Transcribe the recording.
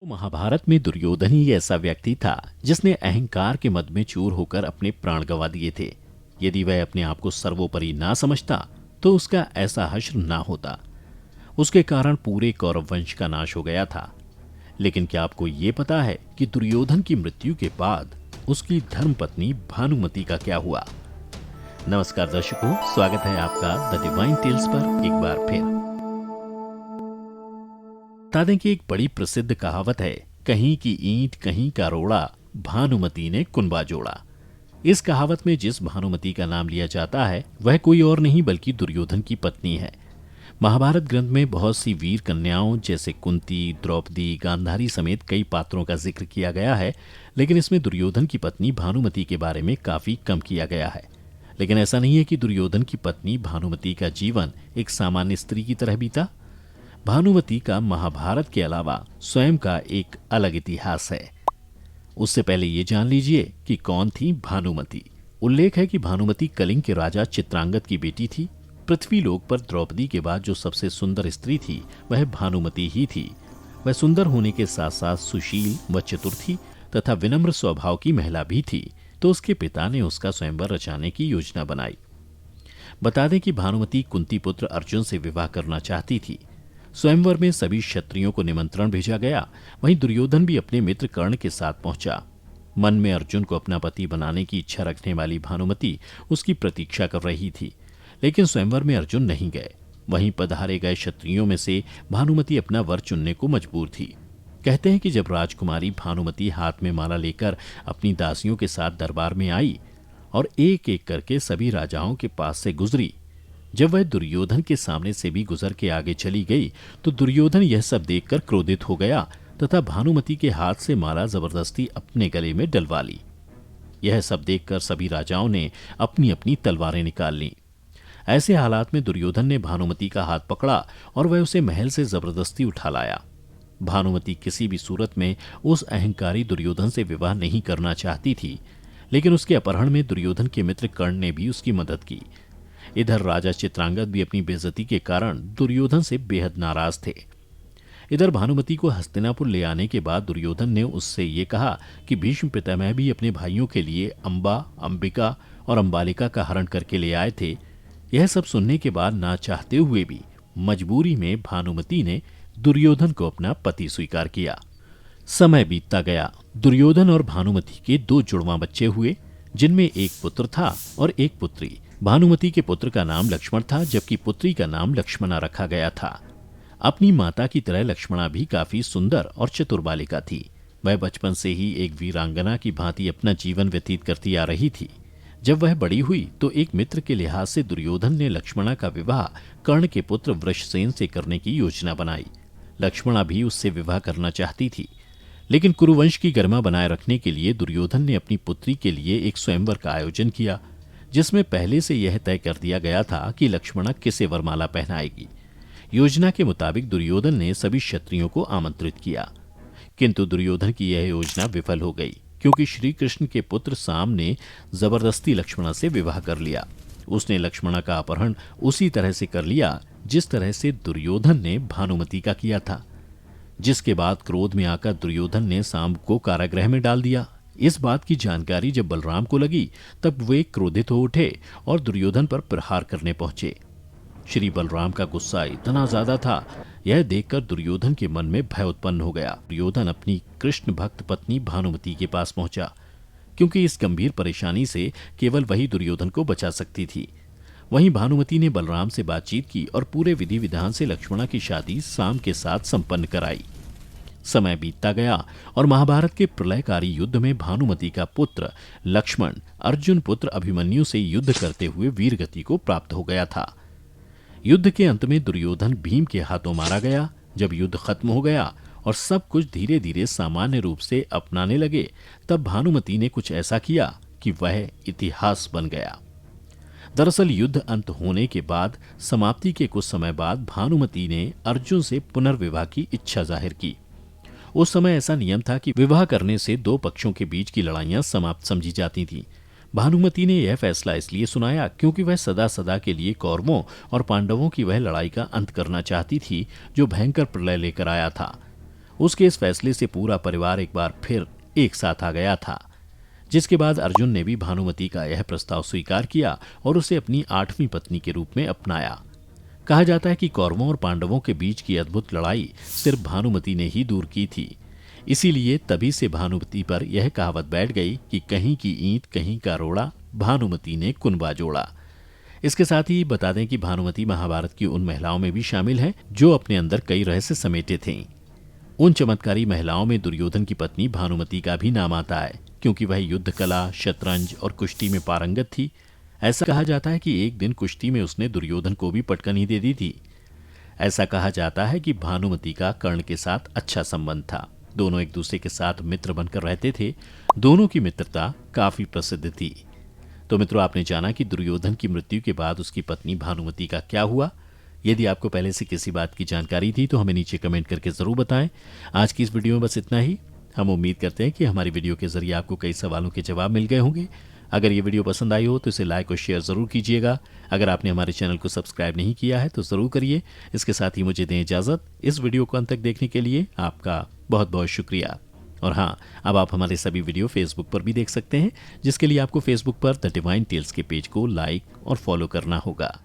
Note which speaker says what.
Speaker 1: महाभारत में दुर्योधन ही ऐसा व्यक्ति था जिसने अहंकार के मद में चूर होकर अपने प्राण गंवा दिए थे। यदि वह अपने आप को सर्वोपरि ना समझता तो उसका ऐसा हश्र ना होता। उसके कारण पूरे कौरव वंश का नाश हो गया था। लेकिन क्या आपको ये पता है कि दुर्योधन की मृत्यु के बाद उसकी धर्मपत्नी भानुमति का क्या हुआ? नमस्कार दर्शकों, स्वागत है आपका द डिवाइन टेल्स पर एक बार फिर। बता दें कि एक बड़ी प्रसिद्ध कहावत है, कहीं की ईंट कहीं का रोड़ा, भानुमति ने कुनबा जोड़ा। इस कहावत में जिस भानुमति का नाम लिया जाता है वह कोई और नहीं बल्कि दुर्योधन की पत्नी है। महाभारत ग्रंथ में बहुत सी वीर कन्याओं जैसे कुंती, द्रौपदी, गांधारी समेत कई पात्रों का जिक्र किया गया है, लेकिन इसमें दुर्योधन की पत्नी भानुमति के बारे में काफी कम किया गया है। लेकिन ऐसा नहीं है कि दुर्योधन की पत्नी भानुमति का जीवन एक सामान्य स्त्री की तरह बीता। भानुमति का महाभारत के अलावा स्वयं का एक अलग इतिहास है। उससे पहले ये जान लीजिए कि कौन थी भानुमति। उल्लेख है कि भानुमति कलिंग के राजा चित्रांगद की बेटी थी। पृथ्वीलोक पर द्रौपदी के बाद जो सबसे सुंदर स्त्री थी वह भानुमति ही थी। वह सुंदर होने के साथ साथ सुशील व चतुर थी तथा विनम्र स्वभाव की महिला भी थी, तो उसके पिता ने उसका स्वयंवर रचाने की योजना बनाई। बता दें कि भानुमति कुंती पुत्र अर्जुन से विवाह करना चाहती थी। स्वयंवर में सभी क्षत्रियों को निमंत्रण भेजा गया। वहीं दुर्योधन भी अपने मित्र कर्ण के साथ पहुंचा। मन में अर्जुन को अपना पति बनाने की इच्छा रखने वाली भानुमति उसकी प्रतीक्षा कर रही थी, लेकिन स्वयंवर में अर्जुन नहीं गए। वहीं पधारे गए क्षत्रियों में से भानुमति अपना वर चुनने को मजबूर थी। कहते हैं कि जब राजकुमारी भानुमति हाथ में माला लेकर अपनी दासियों के साथ दरबार में आई और एक एक करके सभी राजाओं के पास से गुजरी, जब वह दुर्योधन के सामने से भी गुजर के आगे चली गई तो दुर्योधन यह सब देखकर क्रोधित हो गया तथा भानुमति के हाथ से माला जबरदस्ती अपने गले में डलवा ली। यह सब देखकर सभी राजाओं ने अपनी अपनी तलवारें निकाल लीं। ऐसे हालात में दुर्योधन ने भानुमति का हाथ पकड़ा और वह उसे महल से जबरदस्ती उठा लाया। भानुमति किसी भी सूरत में उस अहंकारी दुर्योधन से विवाह नहीं करना चाहती थी, लेकिन उसके अपहरण में दुर्योधन के मित्र कर्ण ने भी उसकी मदद की। इधर राजा चित्रांगद भी अपनी बेइज्जती के कारण दुर्योधन से बेहद नाराज थे। इधर भानुमति को हस्तिनापुर ले आने के बाद दुर्योधन ने उससे ये कहा कि भीष्म पितामह भी अपने भाइयों के लिए अंबा, अंबिका और अंबालिका का हरण करके ले आए थे। यह सब सुनने के बाद ना चाहते हुए भी मजबूरी में भानुमति ने दुर्योधन को अपना पति स्वीकार किया। समय बीतता गया। दुर्योधन और भानुमति के 2 जुड़वां बच्चे हुए, जिनमें एक पुत्र था और एक पुत्री। भानुमति के पुत्र का नाम लक्ष्मण था, जबकि पुत्री का नाम लक्ष्मणा रखा गया था। अपनी माता की तरह लक्ष्मणा भी काफी सुंदर और चतुर बालिका थी। वह बचपन से ही एक वीरांगना की भांति अपना जीवन व्यतीत करती आ रही थी। जब वह बड़ी हुई तो एक मित्र के लिहाज से दुर्योधन ने लक्ष्मणा का विवाह कर्ण के पुत्र वृषसेन से करने की योजना बनाई। लक्ष्मणा भी उससे विवाह करना चाहती थी, लेकिन कुरुवंश की गरिमा बनाए रखने के लिए दुर्योधन ने अपनी पुत्री के लिए एक स्वयंवर का आयोजन किया, जिसमें पहले से यह तय कर दिया गया था कि लक्ष्मणा किसे वरमाला पहनाएगी। योजना के मुताबिक दुर्योधन ने सभी क्षत्रियों को आमंत्रित किया, किंतु दुर्योधन की यह योजना विफल हो गई, क्योंकि श्री कृष्ण के पुत्र साम ने जबरदस्ती लक्ष्मणा से विवाह कर लिया। उसने लक्ष्मणा का अपहरण उसी तरह से कर लिया जिस तरह से दुर्योधन ने भानुमति का किया था, जिसके बाद क्रोध में आकर दुर्योधन ने साम को कारागृह में डाल दिया। इस बात की जानकारी जब बलराम को लगी तब वे क्रोधित हो उठे और दुर्योधन पर प्रहार करने पहुंचे। श्री बलराम का गुस्सा इतना ज्यादा था, यह देखकर दुर्योधन के मन में भय उत्पन्न हो गया। दुर्योधन अपनी कृष्ण भक्त पत्नी भानुमति के पास पहुंचा, क्योंकि इस गंभीर परेशानी से केवल वही दुर्योधन को बचा सकती थी। वहीं भानुमति ने बलराम से बातचीत की और पूरे विधि विधान से लक्ष्मणा की शादी साम के साथ संपन्न कराई। समय बीतता गया और महाभारत के प्रलयकारी युद्ध में भानुमति का पुत्र लक्ष्मण अर्जुन पुत्र अभिमन्यु से युद्ध करते हुए वीरगति को प्राप्त हो गया था। युद्ध के अंत में दुर्योधन भीम के हाथों मारा गया। जब युद्ध खत्म हो गया और सब कुछ धीरे धीरे सामान्य रूप से अपनाने लगे, तब भानुमति ने कुछ ऐसा किया कि वह इतिहास बन गया। दरअसल युद्ध अंत होने के बाद समाप्ति के कुछ समय बाद भानुमति ने अर्जुन से पुनर्विवाह की इच्छा जाहिर की। उस समय ऐसा नियम था कि विवाह करने से 2 पक्षों के बीच की लड़ाइयां समाप्त समझी जाती थीं। भानुमति ने यह फैसला इसलिए सुनाया क्योंकि वह सदा सदा के लिए कौरवों और पांडवों की वह लड़ाई का अंत करना चाहती थी जो भयंकर प्रलय लेकर आया था। उसके इस फैसले से पूरा परिवार एक बार फिर एक साथ आ गया था, जिसके बाद अर्जुन ने भी भानुमति का यह प्रस्ताव स्वीकार किया और उसे अपनी 8वीं पत्नी के रूप में अपनाया। कहा जाता है कि कौरवों और पांडवों के बीच की अद्भुत लड़ाई सिर्फ भानुमति ने ही दूर की थी। इसीलिए तभी से भानुमति पर यह कहावत बैठ गई कि कहीं की ईंट कहीं का रोड़ा, भानुमति ने कुनबा जोड़ा। इसके साथ ही बता दें कि भानुमति महाभारत की उन महिलाओं में भी शामिल हैं जो अपने अंदर कई रहस्य समेटे थे। उन चमत्कारी महिलाओं में दुर्योधन की पत्नी भानुमति का भी नाम आता है, क्योंकि वह युद्ध कला, शतरंज और कुश्ती में पारंगत थी। ऐसा कहा जाता है कि एक दिन कुश्ती में उसने दुर्योधन को भी पटकनी दे दी थी। ऐसा कहा जाता है कि भानुमति का कर्ण के साथ अच्छा संबंध था। दोनों एक दूसरे के साथ मित्र बनकर रहते थे। दोनों की मित्रता काफी प्रसिद्ध थी। तो मित्रों, आपने जाना कि दुर्योधन की मृत्यु के बाद उसकी पत्नी भानुमति का क्या हुआ। यदि आपको पहले से किसी बात की जानकारी थी तो हमें नीचे कमेंट करके जरूर बताएं। आज की इस वीडियो में बस इतना ही। हम उम्मीद करते हैं कि हमारी वीडियो के जरिए आपको कई सवालों के जवाब मिल गए होंगे। अगर ये वीडियो पसंद आई हो तो इसे लाइक और शेयर जरूर कीजिएगा। अगर आपने हमारे चैनल को सब्सक्राइब नहीं किया है तो जरूर करिए। इसके साथ ही मुझे दें इजाजत। इस वीडियो को अंत तक देखने के लिए आपका बहुत बहुत शुक्रिया। और हाँ, अब आप हमारे सभी वीडियो फेसबुक पर भी देख सकते हैं, जिसके लिए आपको फेसबुक पर द डिवाइन टेल्स के पेज को लाइक और फॉलो करना होगा।